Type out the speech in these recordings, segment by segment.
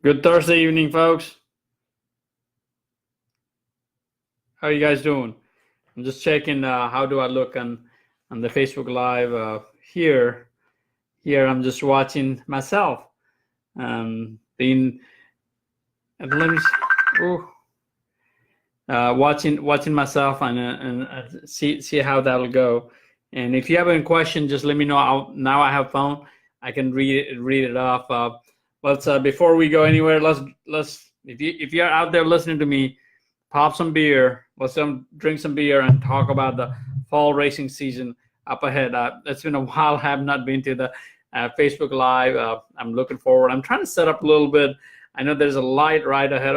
Good Thursday evening, folks. How are you guys doing? I'm just checking how do I look on the Facebook Live here. Here I'm just watching myself. Being let me watching myself and see how that'll go. And if you have any question, just let me know. Now I have phone. I can read it off. Let's before we go anywhere. Let's if you're out there listening to me, pop some beer. Let's drink some beer and talk about the fall racing season up ahead. It's been a while. I have not been to the Facebook Live. I'm looking forward. I'm trying to set up a little bit. I know there's a light right ahead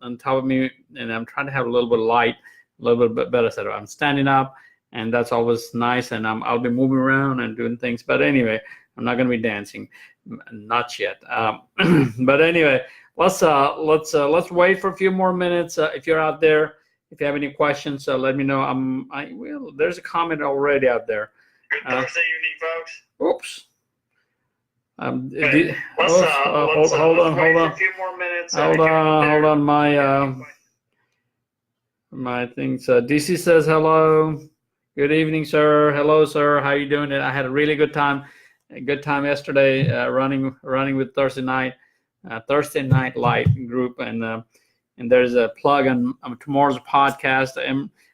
on top of me, and I'm trying to have a little bit of light, a little bit better setup. I'm standing up, and that's always nice. And I'll be moving around and doing things. But anyway, I'm not going to be dancing, not yet. But anyway, let's wait for a few more minutes. If you're out there, if you have any questions, let me know. There's a comment already out there. Good Thursday evening, folks. Oops. Hold on. A few more minutes. Hold on. My things. DC says hello. Good evening, sir. Hello, sir. How you doing? I had a really good time. A good time yesterday running with Thursday Night Light group, and there's a plug on tomorrow's podcast.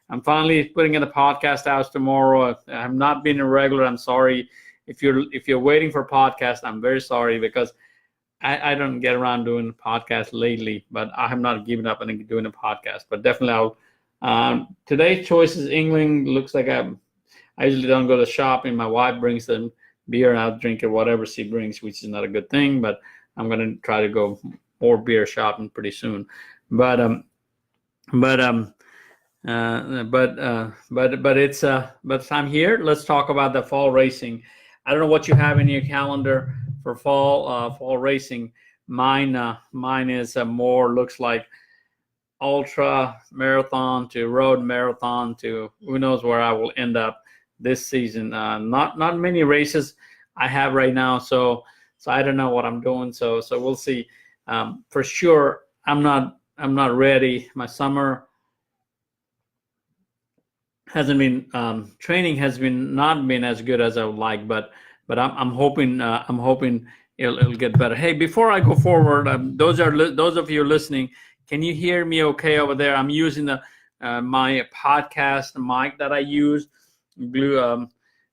I'm finally putting in the podcast out tomorrow. I have not been a regular. I'm sorry. If you're waiting for a podcast, I'm very sorry because I don't get around doing podcasts lately, but I have not given up on doing a podcast. But definitely I'll. Today's choice is England. Looks like I usually don't go to shopping. My wife brings the beer and I'll drink it whatever she brings, which is not a good thing. But I'm gonna try to go more beer shopping pretty soon. But I'm here. Let's talk about the fall racing. I don't know what you have in your calendar for fall racing. Mine is more looks like ultra marathon to road marathon to who knows where I will end up this season. Not many races I have right now, so I don't know what I'm doing. So we'll see. For sure, I'm not ready. My summer hasn't been training has not been as good as I would like, but I'm hoping it'll get better. Hey, before I go forward, those of you listening, can you hear me okay over there? I'm using the my podcast mic that I use, blue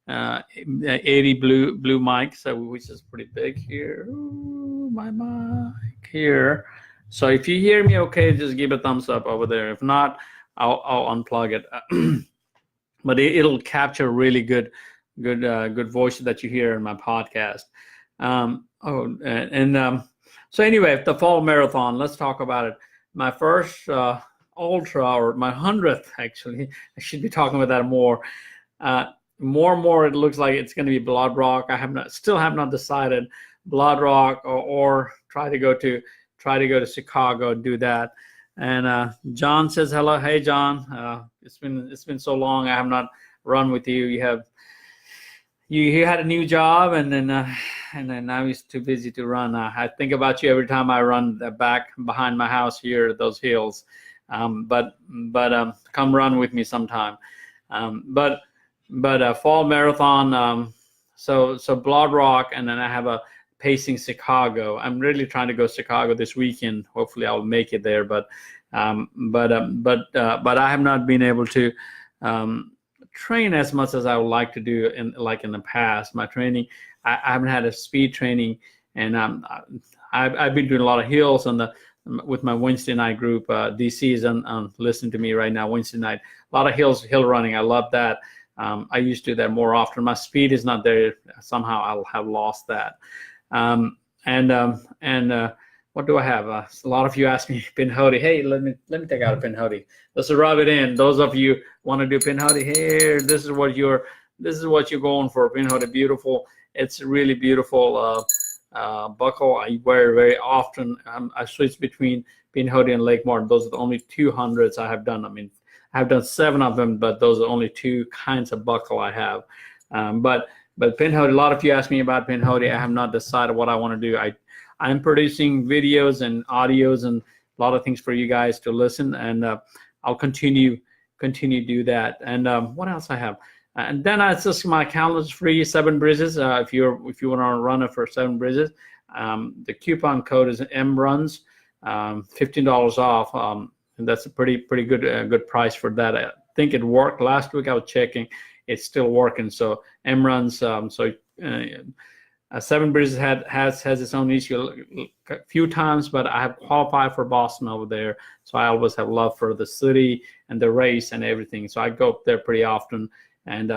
80 blue mic, so which is pretty big here. Ooh, my mic here. So if you hear me okay, just give a thumbs up over there. If not, I'll unplug it. But it'll capture really good voice that you hear in my podcast. So anyway, the fall marathon. Let's talk about it. My first ultra, or my 100th actually. I should be talking about that more. More. It looks like it's going to be Blood Rock. Still have not decided. Blood Rock or try to go to Chicago and do that. And John says hello. Hey John, it's been so long. I have not run with you. You had a new job, and then now he's too busy to run. I think about you every time I run back behind my house here, those hills. But come run with me sometime. But fall marathon. So Blood Rock, and then I have a pacing Chicago. I'm really trying to go Chicago this weekend. Hopefully I'll make it there, but I have not been able to train as much as I would like to do in the past. My training, I haven't had a speed training, and I've been doing a lot of hills with my Wednesday night group. DC is on listening to me right now. Wednesday night, a lot of hill running. I love that. I used to do that more often. My speed is not there. Somehow I'll have lost that. What do I have? A lot of you ask me pinhoti. Hey, let me take out a pinhoti. Let's rub it in. Those of you want to do pinhoti here. This is what you're going for. Pinhoti, beautiful. It's really beautiful buckle. I wear very often. I switch between pinhoti and Lake Martin. Those are the only 200s I have done. I mean, I've done 7 of them, but those are only 2 kinds of buckle I have. But pinhoti, a lot of you ask me about pinhoti. I have not decided what I want to do. I'm producing videos and audios and a lot of things for you guys to listen, and I'll continue to do that. And what else I have? And then it's just my calendar's free, 7 Bridges. If you want to run it for 7 Bridges, the coupon code is MRuns, $15 off. And that's a pretty good price for that. I think it worked last week. I was checking, it's still working. So MRuns. 7 Bridges has its own issue a few times, but I have qualified for Boston over there, so I always have love for the city and the race and everything. So I go up there pretty often, and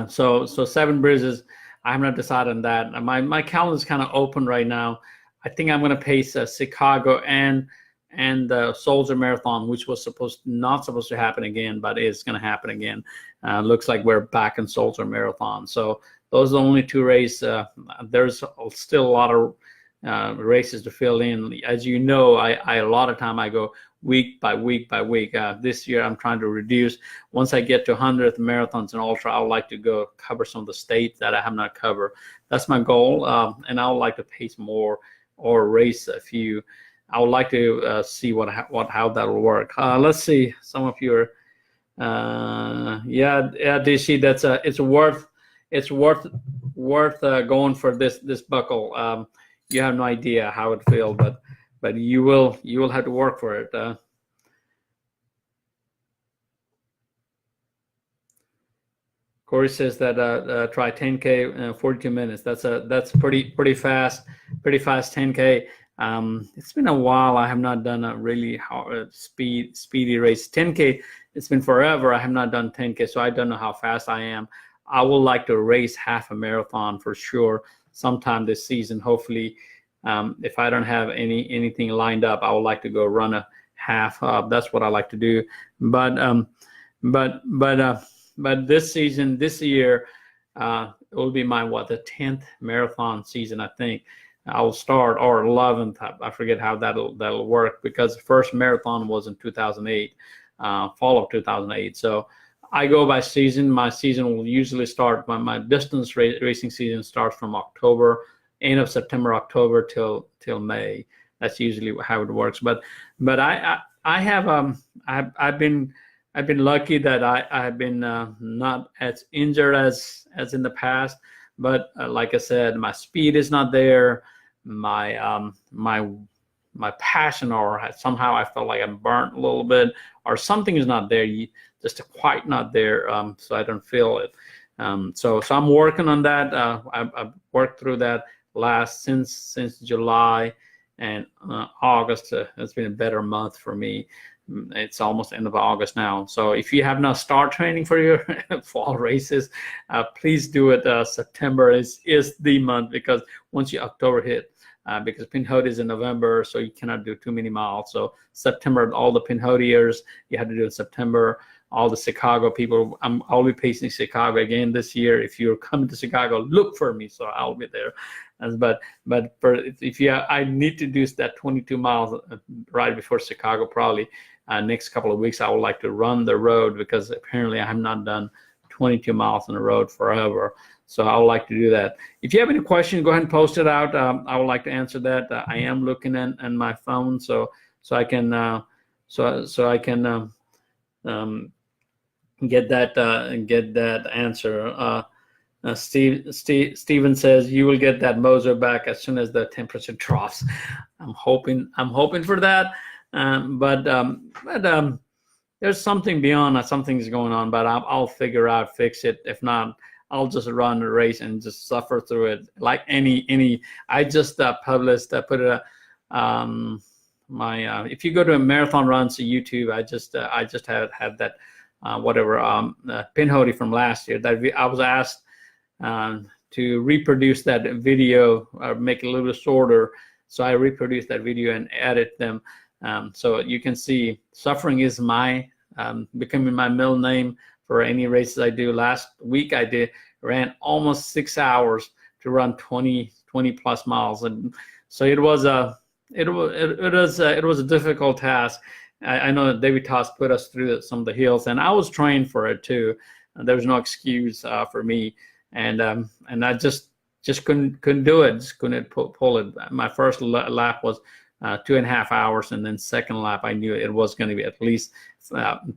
so 7 Bridges, I have not decided on that. My calendar is kind of open right now. I think I'm going to pace Chicago and the Soldier Marathon, which was not supposed to happen again, but it's going to happen again. Looks like we're back in Soldier Marathon. So those are the only 2 races. There's still a lot of races to fill in. As you know, I a lot of time I go week by week by week. This year I'm trying to reduce. Once I get to 100 marathons and ultra, I would like to go cover some of the states that I have not covered. That's my goal, and I would like to pace more or race a few. I would like to see how that will work. Let's see. Some of you are, DC. That's it's worth going for this buckle. You have no idea how it feels, but you will have to work for it. Corey says that try 10K 42 minutes. That's pretty fast 10K. It's been a while. I have not done a really hard, speedy race. 10K. It's been forever. I have not done 10K, so I don't know how fast I am. I would like to race half a marathon for sure sometime this season. Hopefully, if I don't have anything lined up, I would like to go run a half. That's what I like to do. But this year, it will be my the 10th marathon season. I think I will start, or 11th. I forget how that'll work, because the first marathon was in 2008, fall of 2008. So I go by season. My season will usually start, my distance racing season starts from October, end of September, October till May. That's usually how it works. But I've been lucky that I've been not as injured as in the past. But like I said, my speed is not there. My passion, or somehow I felt like I'm burnt a little bit, or something is not there. Just quite not there, so I don't feel it. So I'm working on that. I've worked through that since July and August. It's been a better month for me. It's almost end of August now. So if you have not started training for your fall races, please do it. September is the month, because once October hit, because Pinhoti is in November, so you cannot do too many miles. So September, all the Pinhotiers, you have to do in September. All the Chicago people, I'll be pacing Chicago again this year. If you're coming to Chicago, look for me, so I'll be there. But I need to do that 22 miles right before Chicago, probably next couple of weeks. I would like to run the road, because apparently I have not done 22 miles on the road forever. So I would like to do that. If you have any questions, go ahead and post it out. I would like to answer that. I am looking at my phone, so I can get that answer. Steven says you will get that Moser back as soon as the temperature drops. I'm hoping for that. But there's something beyond. Something's going on, but I'll fix it. If not, I'll just run the race and just suffer through it like any. I just put it. If you go to a Marathon Runs to YouTube, I just had that Pinhoti from last year. That I was asked to reproduce that video, or make it a little bit shorter. So I reproduced that video and edit them. So you can see, suffering is becoming my middle name for any races I do. Last week I ran almost 6 hours to run 20 plus miles, and so it was a difficult task. I know that David Toss put us through some of the hills, and I was trained for it too. There was no excuse for me, and I just just couldn't do it. Just couldn't pull it. My first lap was 2.5 hours, and then second lap I knew it was going to be at least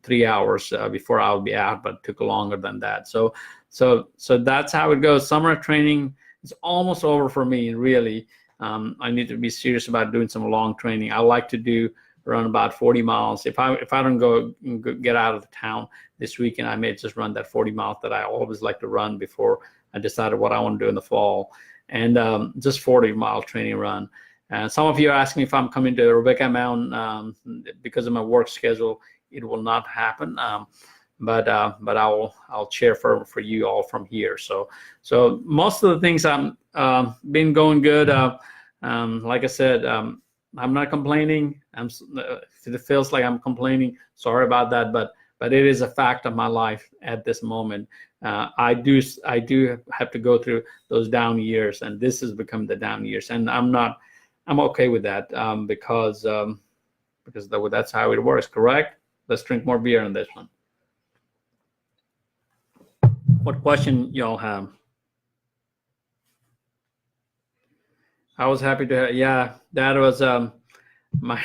3 hours before I would be out, but it took longer than that. So that's how it goes. Summer training is almost over for me, really. I need to be serious about doing some long training. I like to run about 40 miles. If I don't get out of the town this weekend, I may just run that 40 miles that I always like to run before I decided what I want to do in the fall, and just 40-mile training run. Some of you are asking me if I'm coming to Rebecca Mountain because of my work schedule. It will not happen, but I'll cheer for you all from here. So most of the things been going good. Like I said, I'm not complaining. If it feels like I'm complaining, sorry about that, but it is a fact of my life at this moment. I do have to go through those down years, and this has become the down years, and I'm okay with that because that's how it works. Correct? Let's drink more beer on this one. What question y'all have? I was happy to. Yeah, that was my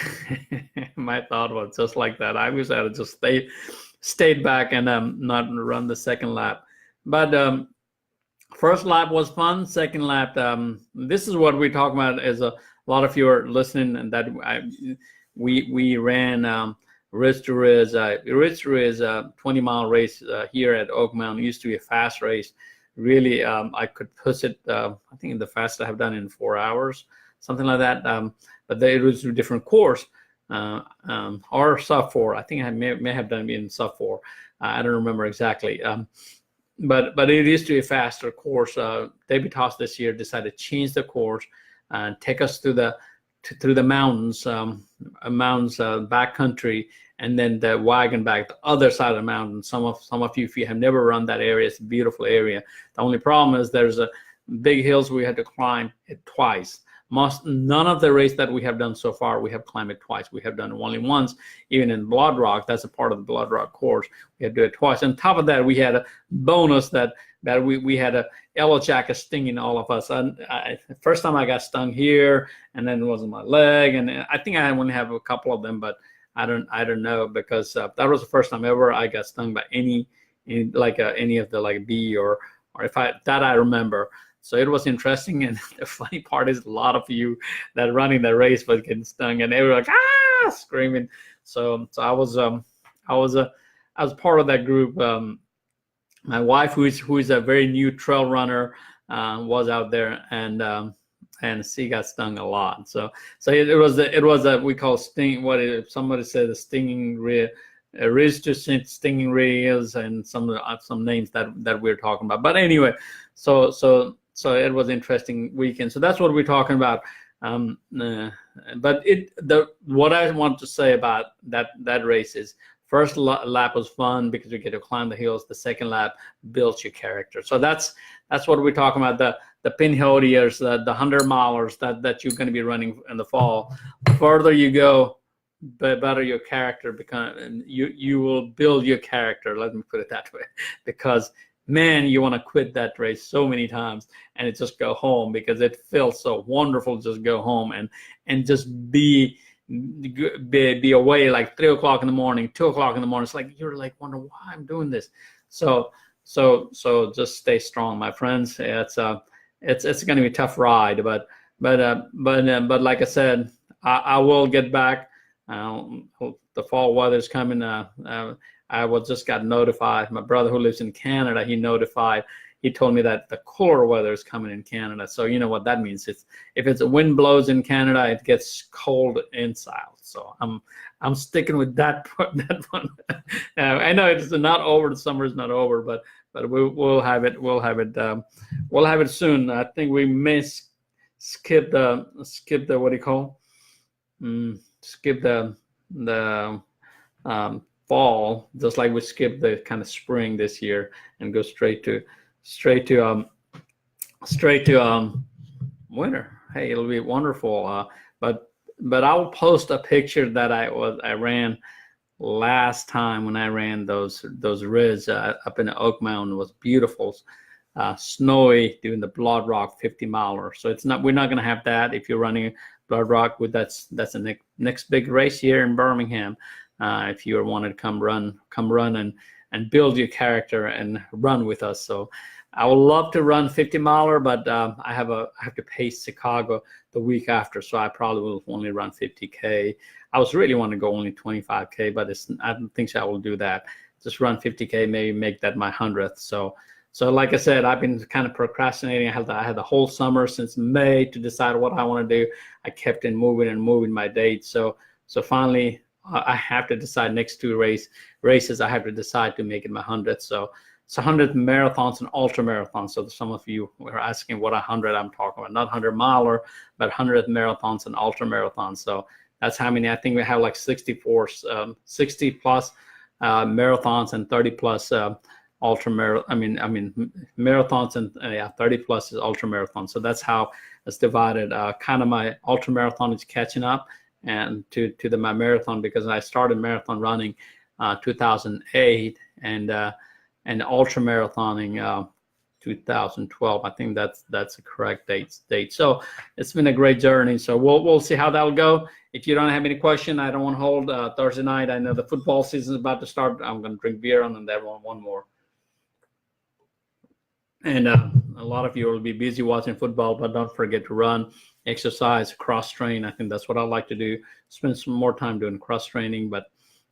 my thought was just like that. I wish I had just stayed back and not run the second lap. But first lap was fun. Second lap, this is what we talk about. As a lot of you are listening, and that we ran Riz to Riz. Riz to Riz 20-mile race here at Oak Mountain. It used to be a fast race. Really, I could push it. I think the fastest I have done in 4 hours, something like that. But it was a different course, or sub 4. I think I may have done it in sub 4. I don't remember exactly. But it used to be a faster course. David Toss this year decided to change the course and take us through the mountains, back country, and then the wagon back the other side of the mountain. Some of you, if you have never run that area, it's a beautiful area. The only problem is there's a big hills we had to climb it twice. None of the race that we have done so far, we have climbed it twice. We have done it only once, even in Blood Rock. That's a part of the Blood Rock course. We had to do it twice. On top of that, we had a bonus that we had a yellow jacket stinging all of us. And first time I got stung here, and then it was on my leg, and I think I only have a couple of them, but I don't know, because that was the first time ever I got stung by any of the bee or if I remember. So it was interesting, and the funny part is a lot of you that running the race was getting stung, and they were like screaming. So I was part of that group. My wife, who is a very new trail runner, was out there, and she got stung a lot. So it was a we call sting. Somebody said the stinging Riz to stinging rays, and some names that we're talking about. But anyway, so it was an interesting weekend. So that's what we're talking about. But what I want to say about that race is, first lap was fun because you get to climb the hills. The second lap builds your character. So that's what we're talking about. The pinholiers, the 100-milers that you're going to be running in the fall. The further you go, the better your character becomes. You will build your character. Let me put it that way, because man, you want to quit that race so many times and just go home, because it feels so wonderful. Just go home and just be away like 3 o'clock in the morning, 2 o'clock in the morning. It's like you're like wonder why I'm doing this. So just stay strong, my friends. It's going to be a tough ride, but like I said, I will get back. The fall weather's coming. I just got notified. My brother, who lives in Canada, he told me that the cooler weather is coming in Canada. So you know what that means. If it's a wind blows in Canada, it gets cold inside. So I'm sticking with that one. I know it's not over. The summer is not over, but we'll have it. We'll have it soon. I think we may skip the what do you call? Skip the fall, just like we skipped the kind of spring this year, and go straight to winter. Hey, it'll be wonderful. But I'll post a picture that I ran last time when I ran those Riz up in the Oak Mountain. It was beautiful. snowy doing the Blood Rock 50 miler. So we're not going to have that if you're running Blood Rock. That's the next big race here in Birmingham. If you wanted to come run and build your character and run with us. So I would love to run 50 miler, but I have to pace Chicago the week after, so I probably will only run 50K. I was really want to go only 25K, but I don't think I will do that. Just run 50K, maybe make that my 100th. So like I said, I've been kind of procrastinating. I had the whole summer since May to decide what I want to do. I kept moving my dates. So finally, I have to decide next two races. I have to decide to make it my 100th. So 100 marathons and ultra marathons. So some of you were asking what 100 I'm talking about. Not 100 miler, but 100 marathons and ultra marathons. So that's how many. I think we have like 60 plus marathons and 30 plus marathons and 30 plus is ultra marathon. So that's how it's divided. Kind of my ultra marathon is catching up and to my marathon, because I started marathon running 2008 and ultra marathoning 2012. I think that's the correct date. So it's been a great journey. So we'll see how that'll go. If you don't have any question, I don't want to hold Thursday night. I know the football season is about to start. I'm going to drink beer and then one more. And a lot of you will be busy watching football, but don't forget to run, exercise, cross train. I think that's what I like to do. Spend some more time doing cross training, but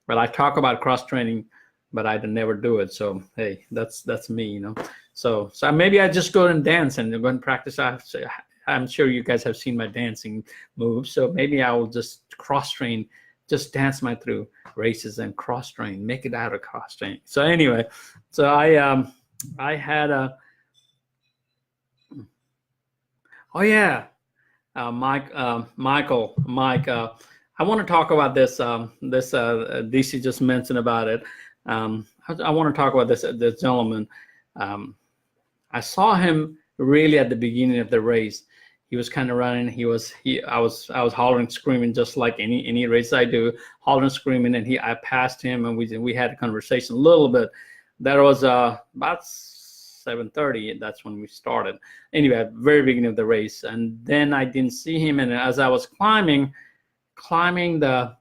I talk about cross training, but I never do it. So hey, that's me, you know. So maybe I just go and dance and go and practice. I'm sure you guys have seen my dancing moves. So maybe I will just cross train, just dance my through races and cross train, make it out of cross train. So anyway, so I had a. Oh yeah, Mike. I want to talk about this. DC just mentioned about it. I want to talk about this gentleman. I saw him really at the beginning of the race. He was kind of running. I was hollering, screaming, just like any race I do, hollering, screaming, and I passed him, and we had a conversation a little bit. That was about 7:30. That's when we started. Anyway, at the very beginning of the race, and then I didn't see him. And as I was climbing the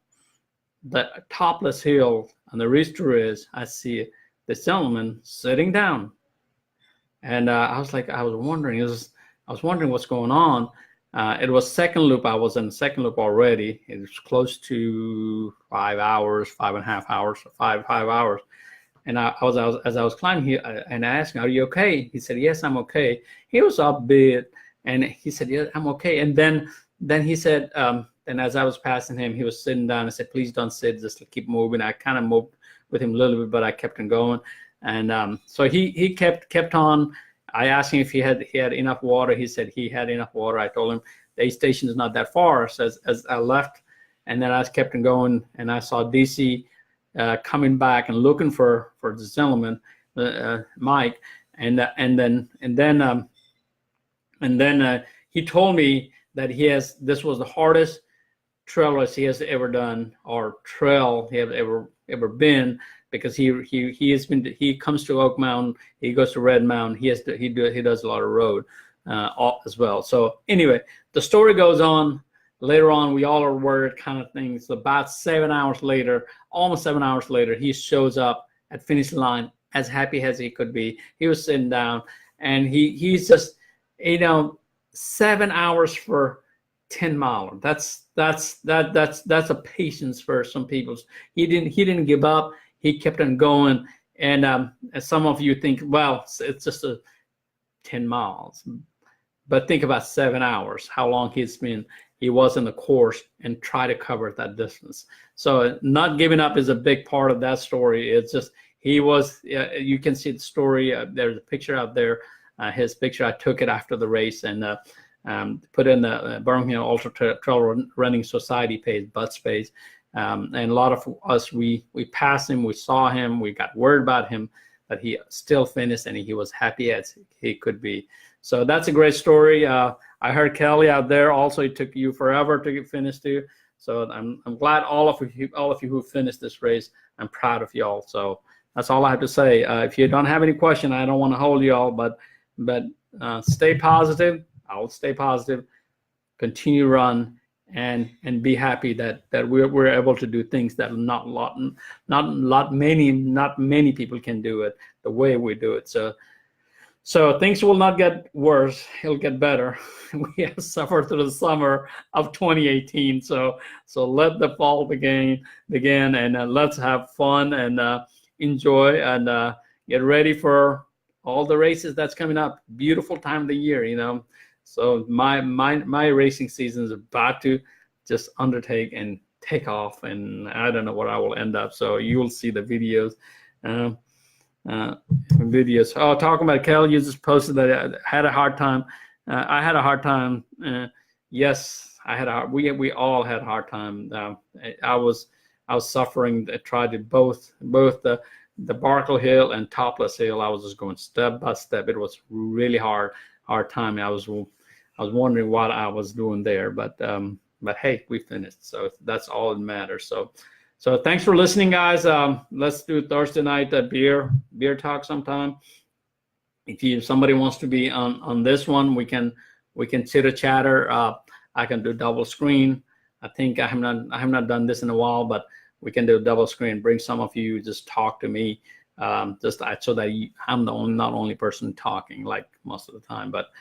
topless hill on the Rister is, I see this gentleman sitting down, and I was wondering what's going on. It was second loop. I was in the second loop already. It was close to 5 hours, 5.5 hours, 5 hours. And as I was climbing here, and I asked him, "Are you okay?" He said, "Yes, I'm okay." He was upbeat, and he said, "Yeah, I'm okay." And then he said, and as I was passing him, he was sitting down. I said, "Please don't sit, just keep moving." I kind of moved with him a little bit, but I kept on going. And so he kept on. I asked him if he had enough water. He said he had enough water. I told him the aid station is not that far. So as I left, and then I kept on going, and I saw DC coming back and looking for this gentleman, Mike, and then he told me that this was the hardest trail race he has ever done, or trail he has ever been, because he comes to Oak Mountain, he goes to Red Mountain, he does a lot of road as well. So anyway, the story goes on. Later on, we all are worried kind of things. So about 7 hours later, almost 7 hours later, he shows up at finish line as happy as he could be. He was sitting down, and he's just, 7 hours for 10 miler. That's a patience for some people. He didn't give up. He kept on going. And as some of you think, well, it's just a 10 miles. But think about 7 hours, how long he was in the course and try to cover that distance. So not giving up is a big part of that story. It's just, you can see the story. There's a picture out there. His picture, I took it after the race and put in the Birmingham Ultra Trail Running Society page, Butts page. And a lot of us, we passed him, we saw him, we got word about him, that he still finished and he was happy as he could be. So that's a great story. I heard Kelly out there also. It took you forever to get finished too. So I'm glad all of you who finished this race. I'm proud of y'all. So that's all I have to say. If you don't have any question, I don't want to hold you all, but stay positive. I'll stay positive. Continue run and be happy that we're able to do things that not many people can do it the way we do it. So things will not get worse. It'll get better. We have suffered through the summer of 2018. So let the fall begin, and let's have fun and enjoy and get ready for all the races that's coming up. Beautiful time of the year, you know. So my racing season is about to just undertake and take off, and I don't know where I will end up. So you will see the videos. Oh, talking about Kel, you just posted that I had a hard time. I had a hard time. Yes, I had we all had a hard time. I was suffering. I tried to both the Barkle Hill and Topless Hill. I was just going step by step. It was really hard time. I was wondering what I was doing there, but hey, we finished. So that's all that matters. So thanks for listening, guys. Let's do Thursday night beer talk sometime. If somebody wants to be on this one, we can chitter chatter. I can do double screen. I think I have not done this in a while, but we can do a double screen. Bring some of you, just talk to me, so that I'm the not only person talking like most of the time. But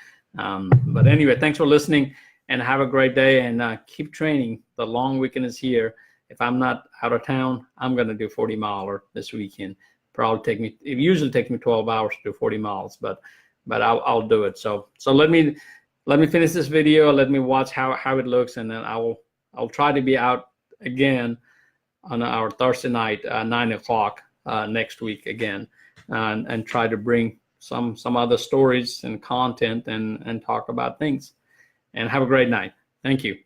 anyway, thanks for listening, and have a great day, and keep training. The long weekend is here. If I'm not out of town, I'm going to do 40 miler this weekend. It usually takes me 12 hours to do 40 miles, but I'll do it. So let me finish this video. Let me watch how it looks, and then I'll try to be out again on our Thursday night, 9 o'clock next week again, and try to bring some other stories and content and talk about things. And have a great night. Thank you.